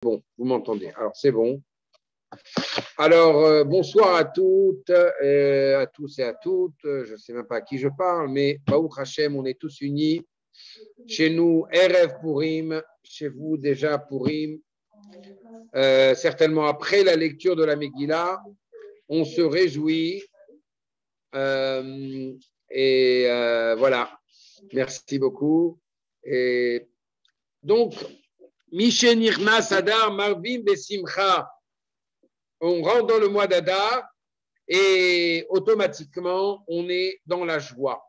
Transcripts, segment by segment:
Bon, vous m'entendez. Alors, c'est bon. Alors, bonsoir à toutes, à tous et à toutes. Je ne sais même pas à qui je parle, mais Baruch Hashem, on est tous unis. Chez nous, Erev Purim, chez vous déjà Purim. Certainement après la lecture de la Megillah, on se réjouit. Voilà. Merci beaucoup. Et donc, Mishen Nirnas Adar Marvim Besimcha. On rentre dans le mois d'Adar et automatiquement, on est dans la joie.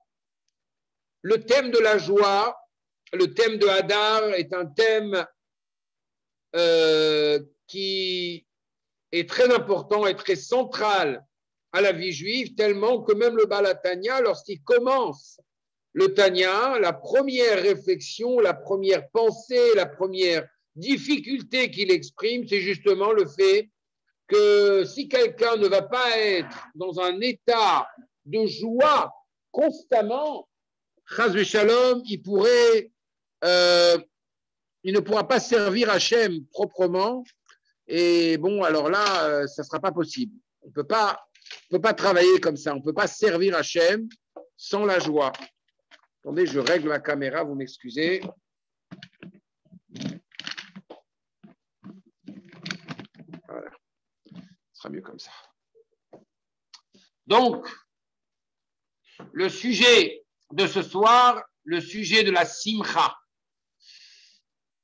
Le thème de la joie, le thème de Hadar est un thème qui est très important et très central à la vie juive, tellement que même le Baal HaTanya, lorsqu'il commence le Tanya, la première réflexion, la première pensée, la première difficulté qu'il exprime, c'est justement le fait que si quelqu'un ne va pas être dans un état de joie constamment, Chas v'Shalom, il ne pourra pas servir Hachem proprement. Et bon, alors là, ça ne sera pas possible. On ne peut pas travailler comme ça. On ne peut pas servir Hachem sans la joie. Attendez, je règle la caméra, vous m'excusez. Voilà. Ce sera mieux comme ça. Donc, le sujet de ce soir, le sujet de la simcha.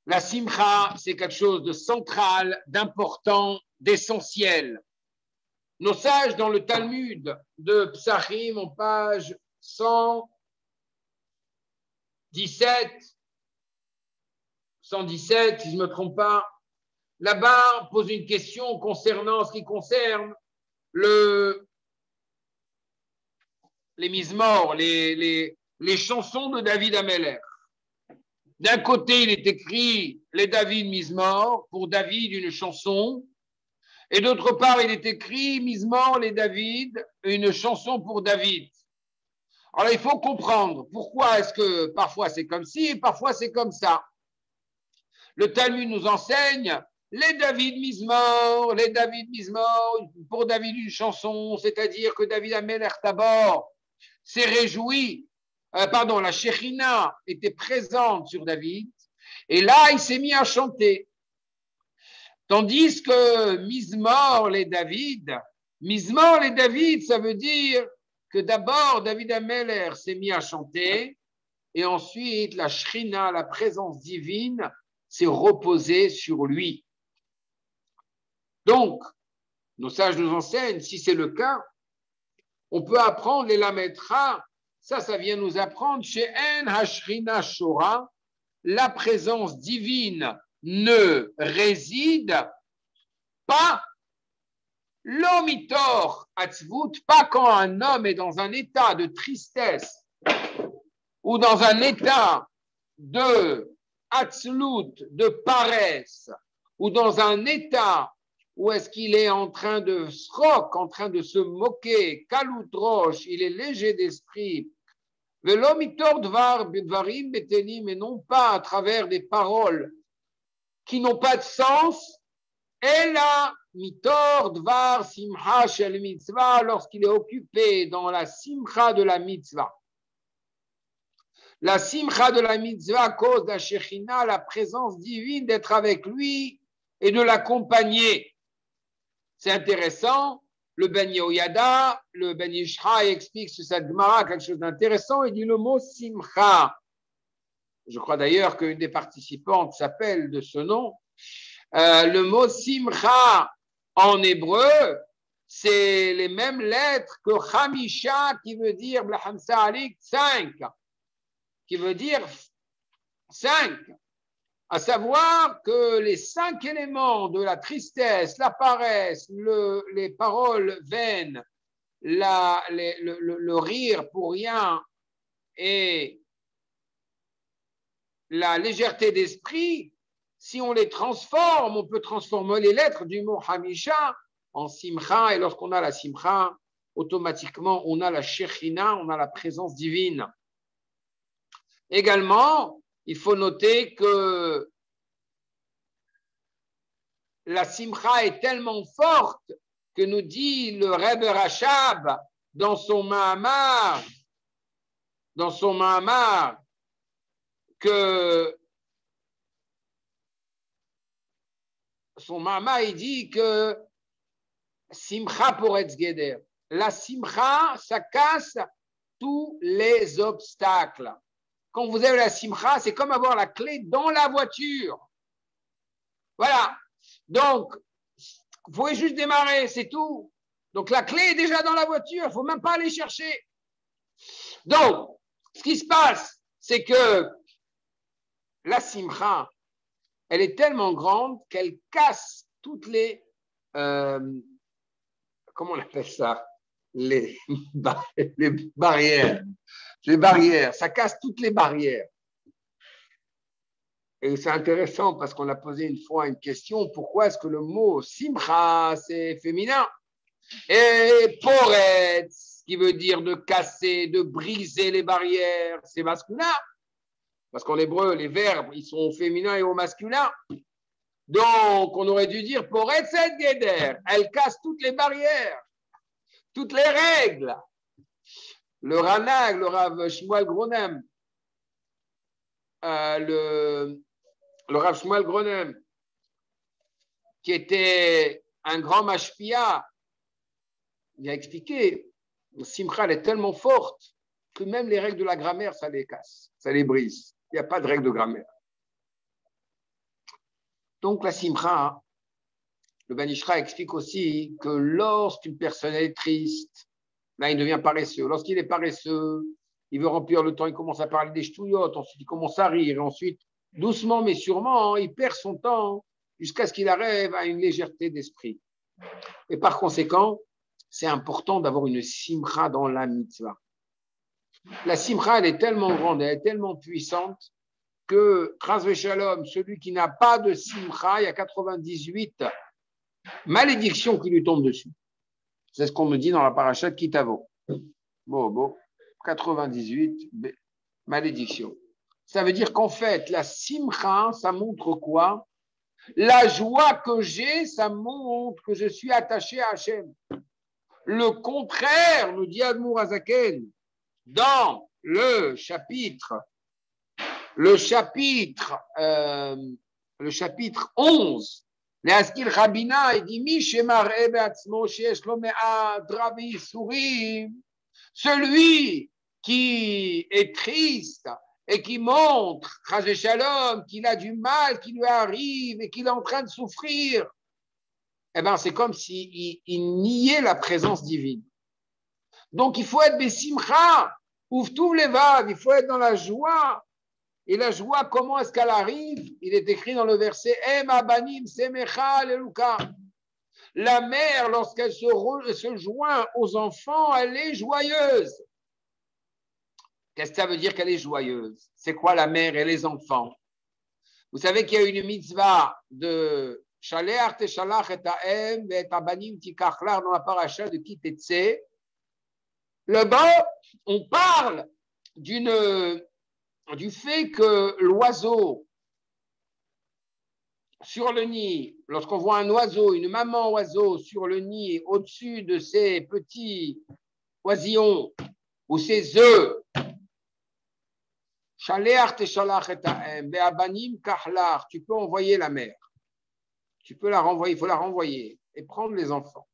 La simcha, c'est quelque chose de central, d'important, d'essentiel. Nos sages dans le Talmud de Psachim, en page 117, si je ne me trompe pas, là-bas, pose une question concernant ce qui concerne les Mizmor, les chansons de David Ameller. D'un côté, il est écrit les David Mizmor, pour David, une chanson. Et d'autre part, il est écrit Mizmor, les David, une chanson pour David. Alors, il faut comprendre pourquoi est-ce que parfois c'est comme ci et parfois c'est comme ça. Le Talmud nous enseigne les David Mizmor, pour David, une chanson, c'est-à-dire que David Ameller Tabor s'est réjoui. La Shekhinah était présente sur David, et là, il s'est mis à chanter. Tandis que Mizmor, les David, ça veut dire que d'abord, David Ameller s'est mis à chanter, et ensuite, la Shekhinah, la présence divine, s'est reposée sur lui. Donc, nos sages nous enseignent, si c'est le cas, on peut apprendre les Lametra. Ça vient nous apprendre chez En Hashrina Shora, la présence divine ne réside pas l'omitor atzvut, pas quand un homme est dans un état de tristesse ou dans un état de atzlut, de paresse, ou dans un état où est-ce qu'il est en train de srok, en train de se moquer, kaloutroche, il est léger d'esprit, velomitor dvarim betenim, et non pas à travers des paroles qui n'ont pas de sens, ela mitor dvar simcha shel mitzvah, lorsqu'il est occupé dans la simcha de la mitzvah. La simcha de la mitzvah à cause de la Shekhinah, la présence divine, d'être avec lui et de l'accompagner. C'est intéressant. Le Ben Yehoyada, le Ben Yishra explique sur cette Gemara quelque chose d'intéressant. Il dit le mot simcha. Je crois d'ailleurs qu'une des participantes s'appelle de ce nom. Le mot simcha en hébreu, c'est les mêmes lettres que Hamisha qui veut dire Blahamsa Alik 5, qui veut dire 5. À savoir que les 5 éléments de la tristesse, la paresse, les paroles vaines, le rire pour rien et la légèreté d'esprit, si on les transforme, on peut transformer les lettres du mot Hamisha en Simcha, et lorsqu'on a la Simcha, automatiquement on a la Shekhinah, on a la présence divine. Également, il faut noter que la simcha est tellement forte que nous dit le Rebbe Rachab dans son Mahamar, que son Mahamar, il dit que simcha poretz geder. La simcha, ça casse tous les obstacles. Quand vous avez la simcha, c'est comme avoir la clé dans la voiture. Voilà. Donc, vous pouvez juste démarrer, c'est tout. Donc, la clé est déjà dans la voiture, il ne faut même pas aller chercher. Donc, ce qui se passe, c'est que la simcha, elle est tellement grande qu'elle casse toutes les... comment on appelle ça? Les barrières. Les barrières, ça casse toutes les barrières. Et c'est intéressant parce qu'on a posé une fois une question, pourquoi est-ce que le mot simcha, c'est féminin? Et poretz, qui veut dire de casser, de briser les barrières, c'est masculin. Parce qu'en hébreu, les verbes, ils sont au féminin et au masculin. Donc, on aurait dû dire poretz et geder. Elle casse toutes les barrières, toutes les règles. Le Ranag, le Rav Shmuel Gronem, le Rav Shmuel Gronem, qui était un grand mashpia, il a expliqué, le simcha elle est tellement forte que même les règles de la grammaire, ça les casse, ça les brise. Il n'y a pas de règles de grammaire. Donc la simcha, le Ben Ishra explique aussi que lorsqu'une personne est triste, là il devient paresseux. Lorsqu'il est paresseux, il veut remplir le temps, il commence à parler des ch'touillottes, ensuite il commence à rire, et ensuite, doucement mais sûrement, il perd son temps jusqu'à ce qu'il arrive à une légèreté d'esprit. Et par conséquent, c'est important d'avoir une simcha dans la mitzvah. La simcha, elle est tellement grande, elle est tellement puissante que, chas v'shalom, celui qui n'a pas de simcha, il y a 98 malédictions qui lui tombent dessus. C'est ce qu'on me dit dans la paracha de Kitavo. Bon, 98 malédictions. Ça veut dire qu'en fait, la simcha, ça montre quoi? La joie que j'ai, ça montre que je suis attaché à Hachem. Le contraire, nous dit Admour Azaken, dans le chapitre 11, Leaskil Rabina, il dit Mishemare be'atzmo sheyesh lo me'at ravi isurim, celui qui est triste et qui montre, chas v'shalom, qu'il a du mal qui lui arrive et qu'il est en train de souffrir, eh bien, c'est comme s'il niait la présence divine. Donc, il faut être besimcha, ouvre tous les vagues, il faut être dans la joie. Et la joie, comment est-ce qu'elle arrive? Il est écrit dans le verset Ema banim semecha leluka. La mère, lorsqu'elle se joint aux enfants, elle est joyeuse. Qu'est-ce que ça veut dire qu'elle est joyeuse? C'est quoi la mère et les enfants? Vous savez qu'il y a une mitzvah de Shaleach teshalach et ha'em et abanim tikachlar dans la paracha de Ki Tetse. Là-bas, on parle du fait que l'oiseau sur le nid, lorsqu'on voit un oiseau, une maman oiseau sur le nid au-dessus de ses petits oisillons ou ses œufs, tu peux envoyer la mère. Tu peux la renvoyer, il faut la renvoyer et prendre les enfants.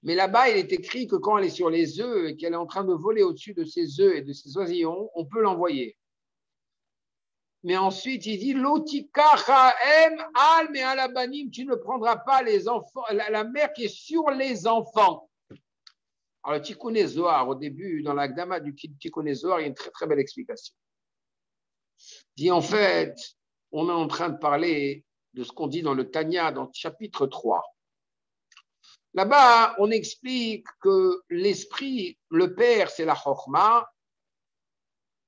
Mais là-bas, il est écrit que quand elle est sur les œufs et qu'elle est en train de voler au-dessus de ses œufs et de ses oisillons, on peut l'envoyer. Mais ensuite, il dit tu ne prendras pas les enfants, la mère qui est sur les enfants. Alors, le Tikkun Zohar, au début, dans l'Agdama du Tikkun Zohar, il y a une très très belle explication. Il dit en fait, on est en train de parler de ce qu'on dit dans le Tanya, dans le chapitre 3. Là-bas, on explique que l'esprit, le père, c'est la Chokhma,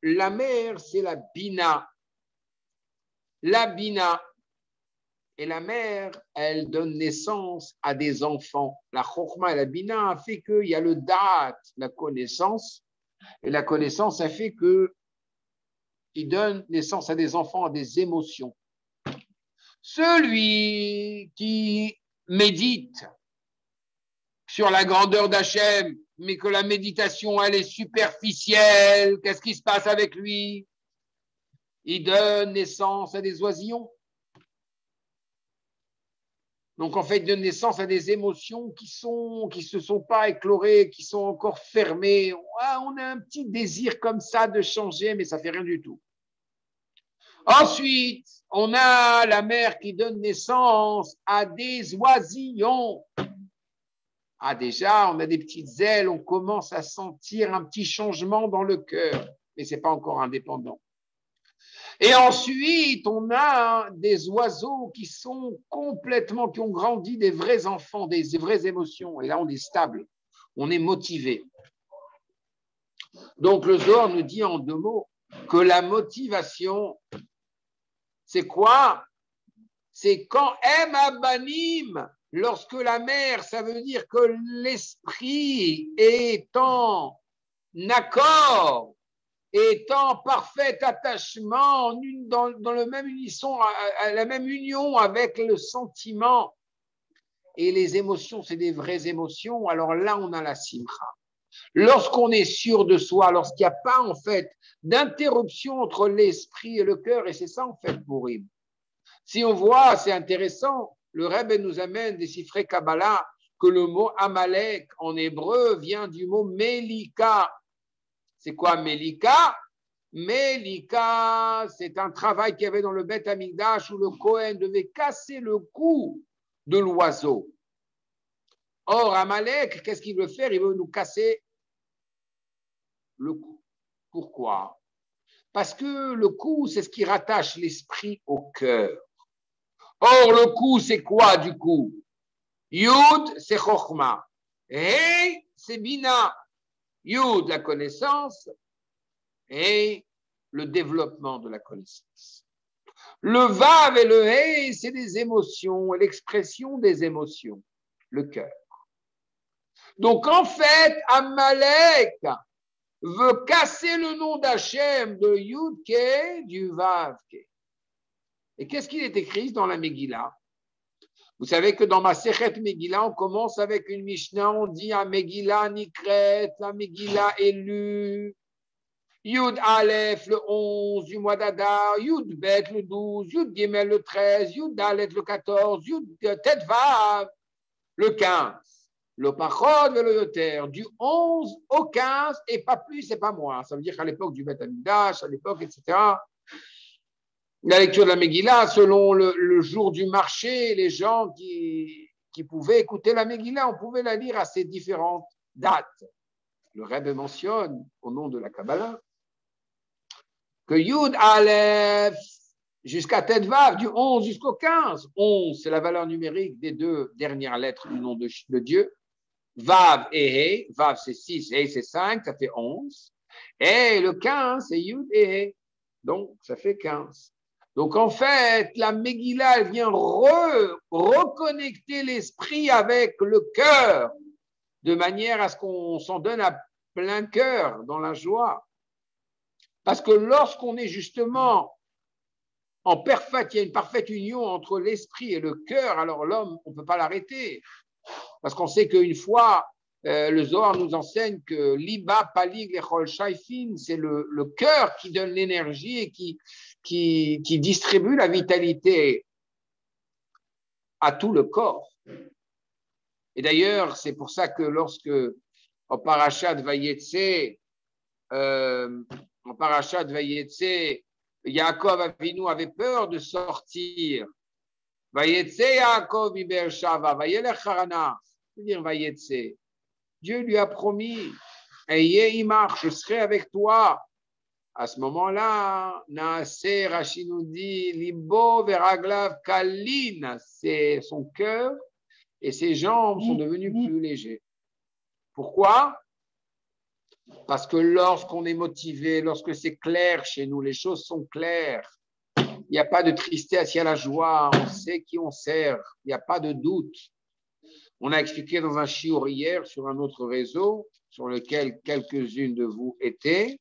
la mère, c'est la Bina. La Bina. Et la mère, elle donne naissance à des enfants. La Chokhma et la Bina a fait qu'il y a le Da'at, la connaissance, et la connaissance a fait qu'il donne naissance à des enfants, à des émotions. Celui qui médite sur la grandeur d'Hachem, mais que la méditation, elle est superficielle, qu'est-ce qui se passe avec lui? Il donne naissance à des oisillons. Donc, en fait, il donne naissance à des émotions qui se sont pas éclorées, qui sont encore fermées. On a un petit désir comme ça de changer, mais ça fait rien du tout. Ensuite, on a la mère qui donne naissance à des oisillons. Ah, déjà, on a des petites ailes, on commence à sentir un petit changement dans le cœur, mais ce n'est pas encore indépendant. Et ensuite, on a des oiseaux qui sont complètement, qui ont grandi des vrais enfants, des vraies émotions. Et là, on est stable, on est motivé. Donc, le Zohar nous dit en 2 mots que la motivation, c'est quoi? C'est quand aime Abanim, lorsque la mère, ça veut dire que l'esprit est en accord, est en parfait attachement, dans le même unisson, à la même union avec le sentiment. Et les émotions, c'est des vraies émotions. Alors là, on a la simcha. Lorsqu'on est sûr de soi, lorsqu'il n'y a pas en fait d'interruption entre l'esprit et le cœur, et c'est ça en fait Purim. Si on voit, c'est intéressant, le Rebbe nous amène des chiffres Kabbalah que le mot Amalek en hébreu vient du mot Melika. C'est quoi Melika? Melika, c'est un travail qu'il y avait dans le Beth Amikdash où le Kohen devait casser le cou de l'oiseau. Or, Amalek, qu'est-ce qu'il veut faire? Il veut nous casser le cou. Pourquoi? Parce que le cou, c'est ce qui rattache l'esprit au cœur. Or, le cou, c'est quoi du coup? Yud, c'est Chochma. Hey, c'est Bina. Yud, la connaissance, et le développement de la connaissance. Le Vav et le Hey, c'est des émotions, l'expression des émotions, le cœur. Donc, en fait, Amalek veut casser le nom d'Hachem de Yud-Ke, du Vav-Ke. Et qu'est-ce qu'il est écrit dans la Megillah? Vous savez que dans ma Sechet Megillah, on commence avec une Mishnah, on dit à Megillah Nikret, la Megillah est lue. Yud Aleph le 11 du mois d'Adar, Yud Bet le 12, Yud Gimel le 13, Yud Dalet le 14, Yud Tet Vav le 15. Le Pachod et le Yoter, du 11 au 15, et pas plus et pas moins. Ça veut dire qu'à l'époque du Bet Amikdash, à l'époque, etc., la lecture de la Megillah, selon le jour du marché, les gens qui pouvaient écouter la Megillah, on pouvait la lire à ces différentes dates. Le Rebbe mentionne, au nom de la Kabbalah, que Yud Aleph jusqu'à Tet Vav, du 11 jusqu'au 15. 11, c'est la valeur numérique des 2 dernières lettres du nom de Dieu. Vav et He, Vav c'est 6, He c'est 5, ça fait 11. Et le 15, c'est Yud et He, donc ça fait 15. Donc en fait, la Megillah, elle vient reconnecter l'esprit avec le cœur, de manière à ce qu'on s'en donne à plein cœur, dans la joie. Parce que lorsqu'on est justement il y a une parfaite union entre l'esprit et le cœur, alors l'homme, on ne peut pas l'arrêter. Parce qu'on sait qu'une fois, le Zohar nous enseigne que l'iba palig lechol shaifin, c'est le cœur qui donne l'énergie et qui distribue la vitalité à tout le corps. Et d'ailleurs, c'est pour ça que lorsque en parashat Vayetse, Yaakov Avinu avait peur de sortir. Vayetse Yaakov mi Beershava, vayelech Harana. C'est-à-dire Vayetse. Dieu lui a promis, Ayez imar, je serai avec toi. À ce moment-là, Naaseh Rashi nous dit, Libo veraglav kalin, c'est son cœur et ses jambes sont devenues plus légers. Pourquoi? Parce que lorsqu'on est motivé, lorsque c'est clair chez nous, les choses sont claires. Il n'y a pas de tristesse, il y a la joie, on sait qui on sert, il n'y a pas de doute. On a expliqué dans un shiur hier sur un autre réseau, sur lequel quelques-unes de vous étaient,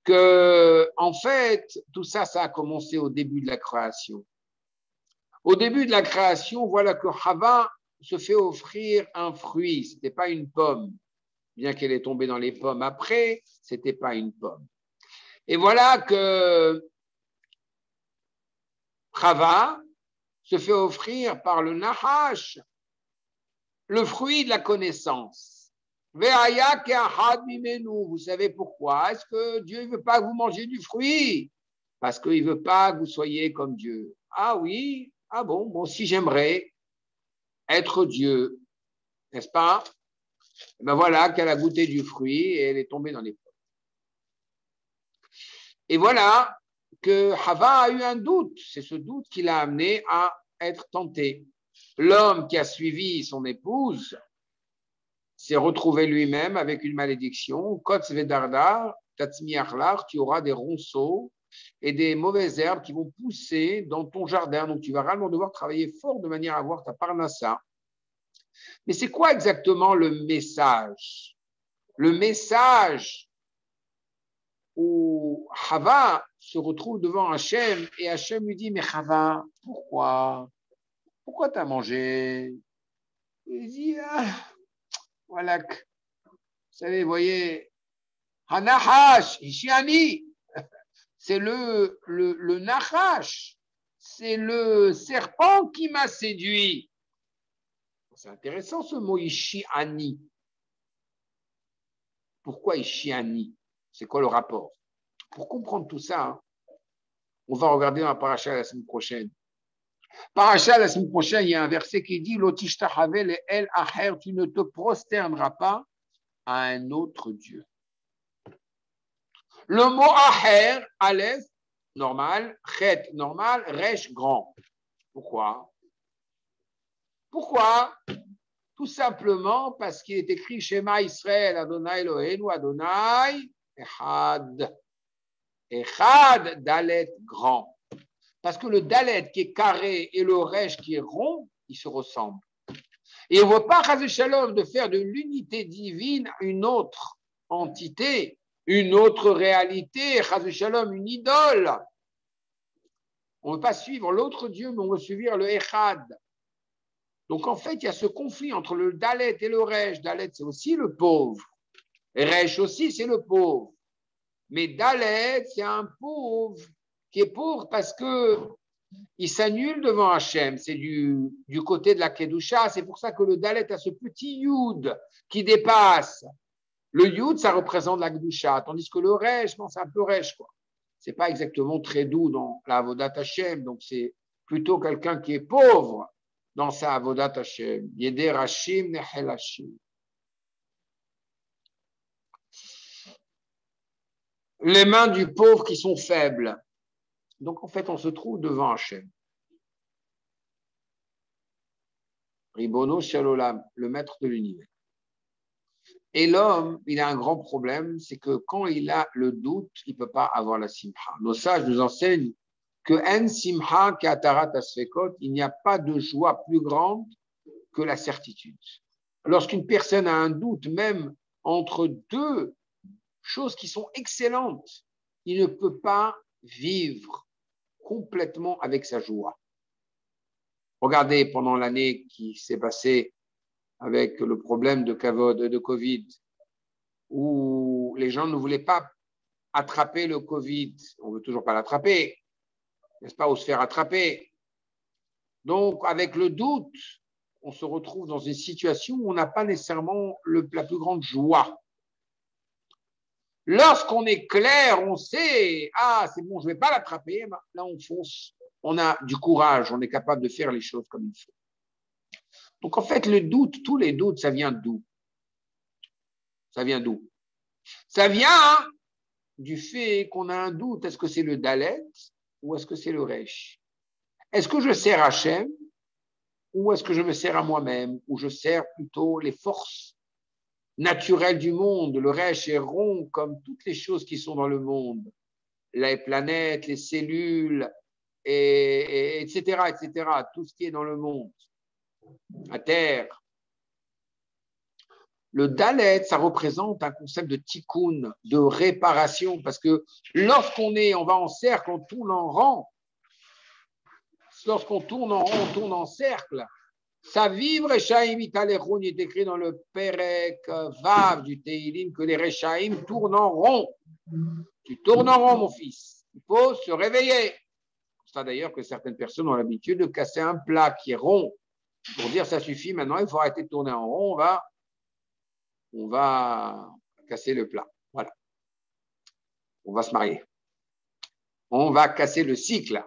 que, en fait, tout ça, ça a commencé au début de la création. Au début de la création, voilà que Chava se fait offrir un fruit. Ce n'était pas une pomme. Bien qu'elle est tombée dans les pommes après, ce n'était pas une pomme. Et voilà que Chava se fait offrir par le Nahash le fruit de la connaissance. Vous savez pourquoi? Est-ce que Dieu ne veut pas que vous mangiez du fruit? Parce qu'il ne veut pas que vous soyez comme Dieu. Ah oui? Ah bon, si j'aimerais être Dieu, n'est-ce pas? Ben voilà qu'elle a goûté du fruit et elle est tombée dans les pommes. Et voilà que Hava a eu un doute. C'est ce doute qui l'a amené à être tenté. L'homme qui a suivi son épouse s'est retrouvé lui-même avec une malédiction. Kotz vedardar, tatsmi achlar, tu auras des ronceaux et des mauvaises herbes qui vont pousser dans ton jardin. Donc tu vas vraiment devoir travailler fort de manière à avoir ta parnassa. Mais c'est quoi exactement le message? Le message où Hava se retrouve devant Hachem et Hachem lui dit, mais Hava, pourquoi tu as mangé? Il dit, voilà, vous savez, vous voyez, Hanahash, Ishiani, c'est le Nahash, c'est le serpent qui m'a séduit. C'est intéressant ce mot Ishiani. Pourquoi Ishiani? C'est quoi le rapport? Pour comprendre tout ça, on va regarder dans la paracha la semaine prochaine. Paracha la semaine prochaine, il y a un verset qui dit L'otishtahavel et el acher, tu ne te prosterneras pas à un autre Dieu. Le mot acher, aleph, normal, chet, normal, resh, grand. Pourquoi? Tout simplement parce qu'il est écrit Shema Israël, Adonai Eloheinu, Adonai, Echad. Echad, Dalet, grand. Parce que le Dalet qui est carré et le Resh qui est rond, ils se ressemblent. Et on ne veut pas, Chaz Shalom, de faire de l'unité divine une autre entité, une autre réalité, Chaz Shalom, une idole. On ne veut pas suivre l'autre Dieu, mais on veut suivre le Echad. Donc en fait, il y a ce conflit entre le Dalet et le Resh. Dalet, c'est aussi le pauvre. Resh aussi, c'est le pauvre. Mais Dalet, c'est un pauvre qui est pauvre parce qu'il s'annule devant Hachem. C'est du côté de la Kedusha. C'est pour ça que le Dalet a ce petit Yud qui dépasse. Le Yud, ça représente la Kedusha. Tandis que le Resh, c'est un peu Resh, quoi. C'est pas exactement très doux dans la Avodat Hachem. Donc c'est plutôt quelqu'un qui est pauvre dans sa Avodat Hachem. Yeder Hashim Nehel Hashim. Les mains du pauvre qui sont faibles. Donc, en fait, on se trouve devant Hachem. Ribono Shalolam, le maître de l'univers. Et l'homme, il a un grand problème, c'est que quand il a le doute, il ne peut pas avoir la simha. Nos sages nous enseignent que en simha katarat asfekot, il n'y a pas de joie plus grande que la certitude. Lorsqu'une personne a un doute, même entre deux choses qui sont excellentes, il ne peut pas vivre complètement avec sa joie. Regardez pendant l'année qui s'est passée avec le problème de Covid, où les gens ne voulaient pas attraper le Covid. On ne veut toujours pas l'attraper, n'est-ce pas, ou se faire attraper. Donc, avec le doute, on se retrouve dans une situation où on n'a pas nécessairement la plus grande joie. Lorsqu'on est clair, on sait, c'est bon, je ne vais pas l'attraper, là on fonce, on a du courage, on est capable de faire les choses comme il faut. Donc en fait, le doute, tous les doutes, ça vient d'où? Ça vient d'où? Ça vient du fait qu'on a un doute, est-ce que c'est le Dalet ou est-ce que c'est le Resh? Est-ce que je sers Hachem ou est-ce que je me sers à moi-même, ou je sers plutôt les forces naturel du monde. Le Resh est rond comme toutes les choses qui sont dans le monde. Les planètes, les cellules, etc., etc. Tout ce qui est dans le monde. La Terre. Le Dalet, ça représente un concept de tikkun, de réparation, parce que lorsqu'on va en cercle, on tourne en rang. lorsqu'on tourne en rond, on tourne en cercle. Ça vivre Rechaim Italechoun, il est écrit dans le Perek Vav du Teilim que les Rechaim tournent en rond. Tu tournes en rond, mon fils. Il faut se réveiller. C'est ça d'ailleurs que certaines personnes ont l'habitude de casser un plat qui est rond pour dire ça suffit, maintenant il faut arrêter de tourner en rond, on va casser le plat. Voilà. On va se marier. On va casser le cycle.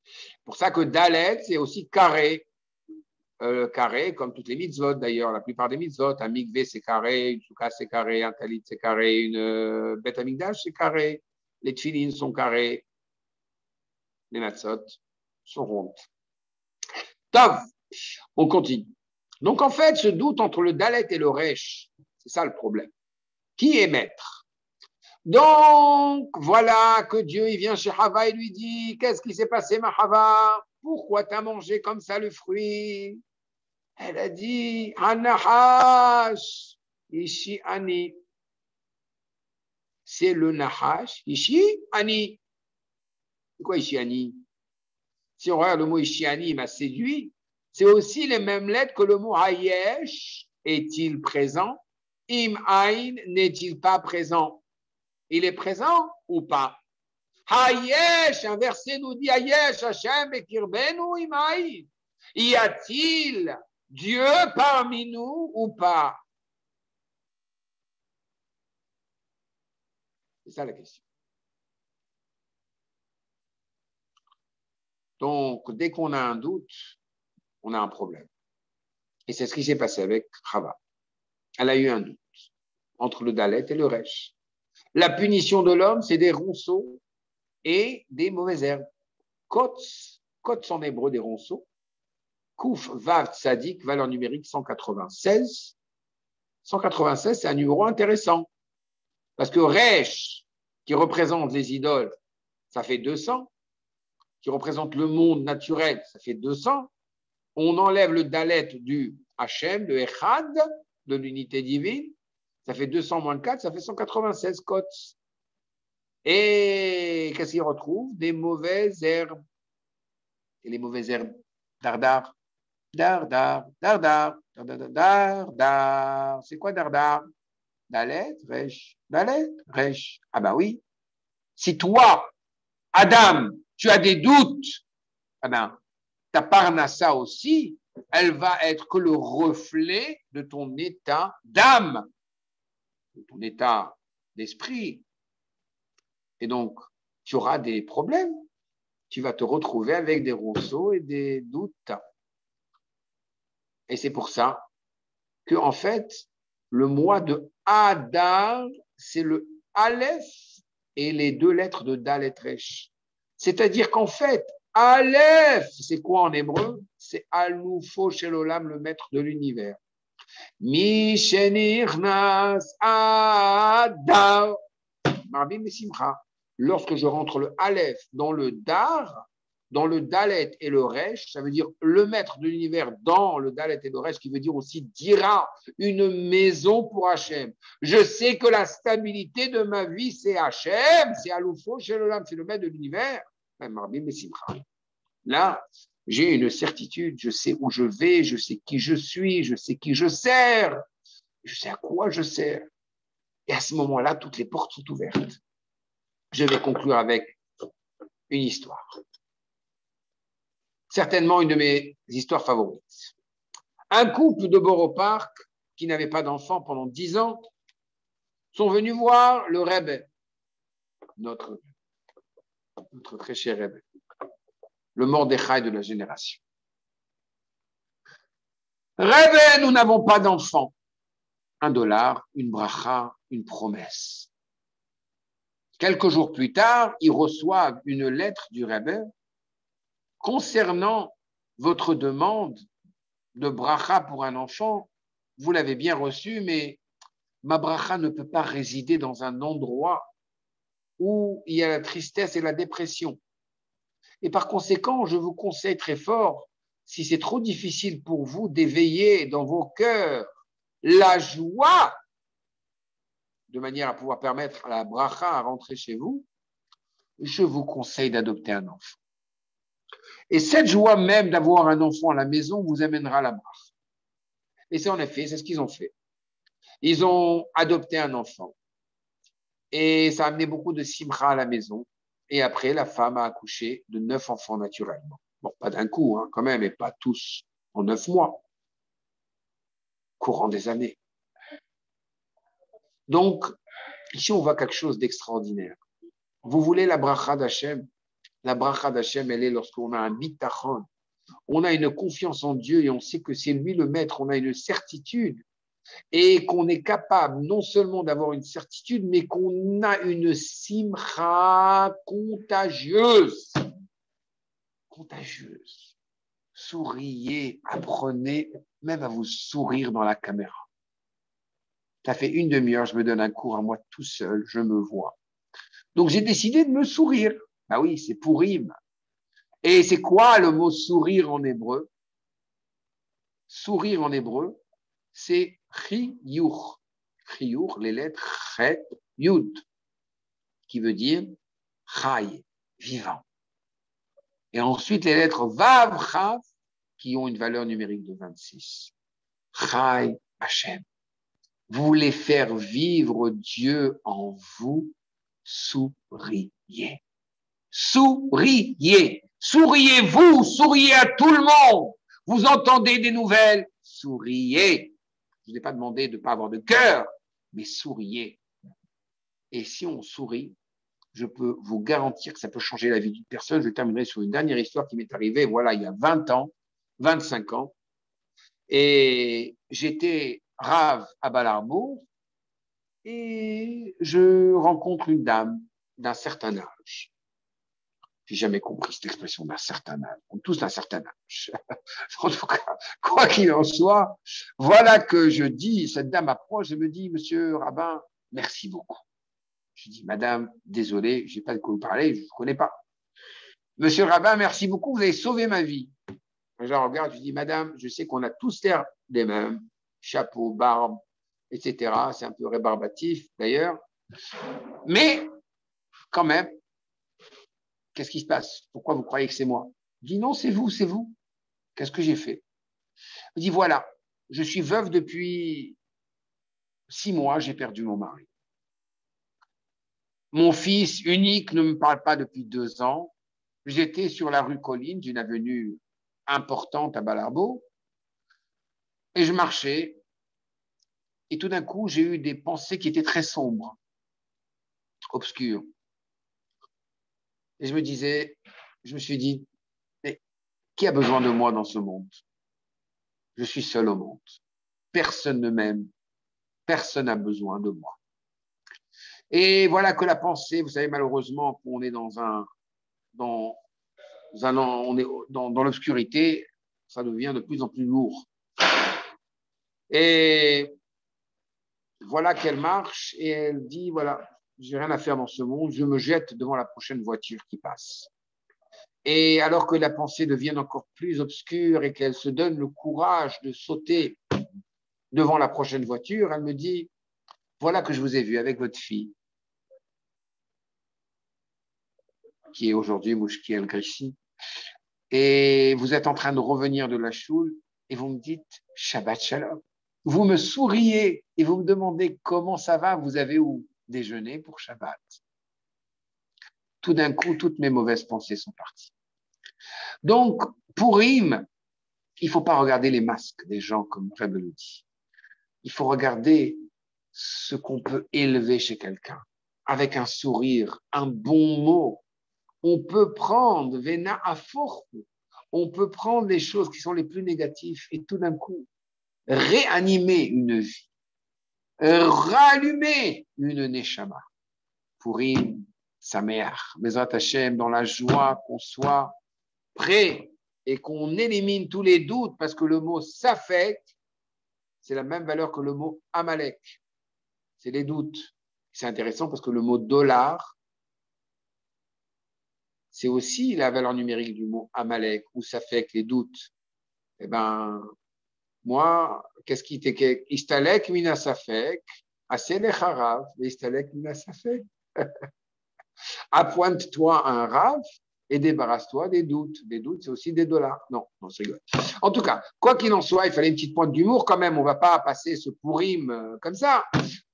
C'est pour ça que Dalet, c'est aussi carré. Carré, comme toutes les mitzvot d'ailleurs, la plupart des mitzvot. Un mikvé, c'est carré, une soukha, c'est carré, un talit, c'est carré, une bête amigdash, c'est carré. Les tfilines sont carrés. Les matzot sont rondes. Tav, on continue. Donc en fait, ce doute entre le Dalet et le Resh, c'est ça le problème. Qui est maître? Donc, voilà que Dieu, il vient chez Hava et lui dit, qu'est-ce qui s'est passé, ma Hava? Pourquoi tu as mangé comme ça le fruit? Elle a dit, Anahash, Ishi Ani. C'est le Nahash, Ishi Ani. C'est quoi Ishi Ani? Si on regarde le mot Ishi Ani, il m'a séduit. C'est aussi les mêmes lettres que le mot Hayesh. Est-il présent? Im Ain n'est-il pas présent? Il est présent ou pas? Hayesh, un verset nous dit Hayesh, Hashem et Kirbenu Imaï. Y a-t-il Dieu parmi nous ou pas? C'est ça la question. Donc, dès qu'on a un doute, on a un problème. Et c'est ce qui s'est passé avec Chava. Elle a eu un doute entre le Dalet et le Resh. La punition de l'homme, c'est des ronceaux et des mauvaises herbes. Kotz en hébreu, des ronceaux. Kouf, Vav, Tzadik, valeur numérique 196. 196, c'est un numéro intéressant. Parce que Resh, qui représente les idoles, ça fait 200. Qui représente le monde naturel, ça fait 200. On enlève le Dalet du Hachem, de Echad, de l'unité divine. Ça fait 200 moins 4, ça fait 196 Kotz. Et qu'est-ce qu'il retrouve? Des mauvaises herbes. Et les mauvaises herbes, dardar. Dardar, dardar, dardar, dardar. C'est quoi dardar? Dalet, Resh. Dalet, Resh. Ah ben oui. Si toi, Adam, tu as des doutes, eh ben, ta parnassa aussi, elle va être que le reflet de ton état d'âme, de ton état d'esprit. Et donc, tu auras des problèmes. Tu vas te retrouver avec des ronceaux et des doutes. Et c'est pour ça que, en fait, le mois de Adar, c'est le Aleph et les deux lettres de Dalet Resh. C'est-à-dire qu'en fait, Aleph, c'est quoi en hébreu? C'est Al-Nufo Shelolam, le maître de l'univers. Mishenirnas Adar. Marbim et Simcha. Lorsque je rentre le Aleph dans le Dar, dans le Dalet et le Resh, ça veut dire le maître de l'univers dans le Dalet et le Resh, qui veut dire aussi Dira, une maison pour Hachem. Je sais que la stabilité de ma vie, c'est Hachem, c'est Aloufo, Shelolam, c'est le maître de l'univers. Là, j'ai une certitude, je sais où je vais, je sais qui je suis, je sais qui je sers, je sais à quoi je sers. Et à ce moment-là, toutes les portes sont ouvertes. Je vais conclure avec une histoire. Certainement une de mes histoires favorites. Un couple de Borough Park qui n'avait pas d'enfant pendant 10 ans sont venus voir le Rebbe, notre très cher Rebbe, le Mordechai de la génération. Rebbe, nous n'avons pas d'enfant. $1, une bracha, une promesse. Quelques jours plus tard, ils reçoivent une lettre du Rebbe concernant votre demande de bracha pour un enfant. Vous l'avez bien reçu, mais ma bracha ne peut pas résider dans un endroit où il y a la tristesse et la dépression. Et par conséquent, je vous conseille très fort, si c'est trop difficile pour vous d'éveiller dans vos cœurs la joie, de manière à pouvoir permettre à la bracha à rentrer chez vous, je vous conseille d'adopter un enfant. Et cette joie même d'avoir un enfant à la maison vous amènera la bracha. Et c'est en effet, c'est ce qu'ils ont fait. Ils ont adopté un enfant. Et ça a amené beaucoup de simcha à la maison. Et après, la femme a accouché de 9 enfants naturellement. Bon, pas d'un coup, hein, quand même, et pas tous en 9 mois, courant des années. Donc, ici, on voit quelque chose d'extraordinaire. Vous voulez la bracha d'Hachem? La bracha d'Hachem, elle est lorsqu'on a un bitachon. On a une confiance en Dieu et on sait que c'est lui le maître. On a une certitude et qu'on est capable non seulement d'avoir une certitude, mais qu'on a une simcha contagieuse. Contagieuse. Souriez, apprenez même à vous sourire dans la caméra. Ça fait une demi-heure, je me donne un cours à moi tout seul, je me vois. Donc j'ai décidé de me sourire. Ah oui, c'est Pourim. Et c'est quoi le mot sourire en hébreu? Sourire en hébreu, c'est chiyuch. Chiyuch, les lettres chet, yud, qui veut dire chai, vivant. Et ensuite les lettres vav, chav, qui ont une valeur numérique de 26. Chai Hashem. Vous voulez faire vivre Dieu en vous, souriez. Souriez. Souriez-vous, souriez à tout le monde. Vous entendez des nouvelles, souriez. Je ne vous ai pas demandé de ne pas avoir de cœur, mais souriez. Et si on sourit, je peux vous garantir que ça peut changer la vie d'une personne. Je terminerai sur une dernière histoire qui m'est arrivée, voilà, il y a 20 ans, 25 ans. Et j'étais rave à Balarbourg et je rencontre une dame d'un certain âge. J'ai jamais compris cette expression d'un certain âge. On est tous d'un certain âge. En tout cas, quoi qu'il en soit, voilà que je dis, cette dame approche, je me dis, monsieur Rabbin, merci beaucoup. Je dis, madame, désolé, je n'ai pas de quoi vous parler, je ne vous connais pas. Monsieur Rabbin, merci beaucoup, vous avez sauvé ma vie. Je la regarde, je dis, madame, je sais qu'on a tous l'air des mêmes, chapeau, barbe, etc. C'est un peu rébarbatif d'ailleurs. Mais quand même, qu'est-ce qui se passe? Pourquoi vous croyez que c'est moi? Je dis, non, c'est vous, c'est vous. Qu'est-ce que j'ai fait? Je dis, voilà, je suis veuve depuis 6 mois, j'ai perdu mon mari. Mon fils unique ne me parle pas depuis 2 ans. J'étais sur la rue Colline, d'une avenue importante à Balarbeau, et je marchais. Et tout d'un coup, j'ai eu des pensées qui étaient très sombres, obscures. Et je me suis dit, mais qui a besoin de moi dans ce monde? Je suis seul au monde. Personne ne m'aime. Personne n'a besoin de moi. Et voilà que la pensée, vous savez, malheureusement, on est on est dans l'obscurité, ça devient de plus en plus lourd. Et voilà qu'elle marche et elle dit, voilà, j'ai rien à faire dans ce monde, je me jette devant la prochaine voiture qui passe. Et alors que la pensée devient encore plus obscure et qu'elle se donne le courage de sauter devant la prochaine voiture, elle me dit, voilà que je vous ai vu avec votre fille, qui est aujourd'hui Mouchki El-Grissi, et vous êtes en train de revenir de la choule et vous me dites Shabbat Shalom. Vous me souriez et vous me demandez comment ça va, vous avez où déjeuner pour Shabbat. Tout d'un coup, toutes mes mauvaises pensées sont parties. Donc, Pourim, il ne faut pas regarder les masques des gens comme Rebbe le dit. Il faut regarder ce qu'on peut élever chez quelqu'un avec un sourire, un bon mot. On peut prendre Vena Afor, on peut prendre les choses qui sont les plus négatives et tout d'un coup réanimer une vie, rallumer une neshama. Pourim, Sameach, Bezrat Hashem, dans la joie qu'on soit prêt et qu'on élimine tous les doutes parce que le mot Safek, c'est la même valeur que le mot Amalek. C'est les doutes. C'est intéressant parce que le mot dollar, c'est aussi la valeur numérique du mot Amalek, ou Safek, les doutes. Eh bien, moi, qu'est-ce qui était Istalek mina Safek, Aselech harav, Istalek mina Safek. Appointe-toi un rave et débarrasse-toi des doutes. Des doutes, c'est aussi des dollars. Non, c'est rigolo. En tout cas, quoi qu'il en soit, il fallait une petite pointe d'humour quand même. On ne va pas passer ce Pourim comme ça.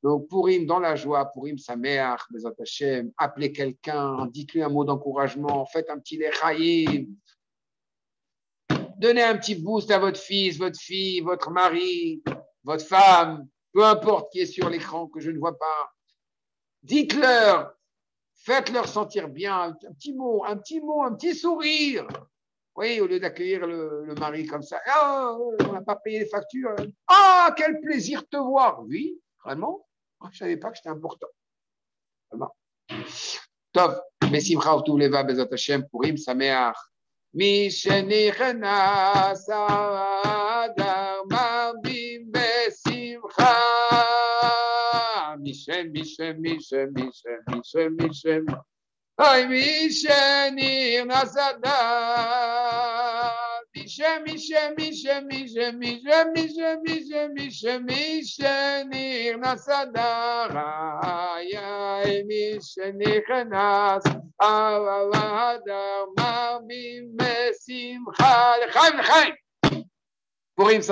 Donc, Pourim dans la joie, Pourim sa mère, Bezat Hashem, appelez quelqu'un, dites-lui un mot d'encouragement, faites un petit lechaïm, donnez un petit boost à votre fils, votre fille, votre mari, votre femme, peu importe qui est sur l'écran que je ne vois pas. Dites-leur, faites-leur sentir bien, un petit mot, un petit sourire. Oui, au lieu d'accueillir le mari comme ça. Oh, on n'a pas payé les factures. Ah, quel plaisir de te voir. Oui, vraiment. Je ne savais pas que c'était important. Vraiment. Tov, Besimcha Leva Bezat Hashem Purim Sameach. Mishenichnas Adar Marbim Besimcha. Mishem. Ay, Mishenichnas Adar. Mishenir Nasadara, Mishenir Avavada, Marbim Besimcha, L'chaim, Purim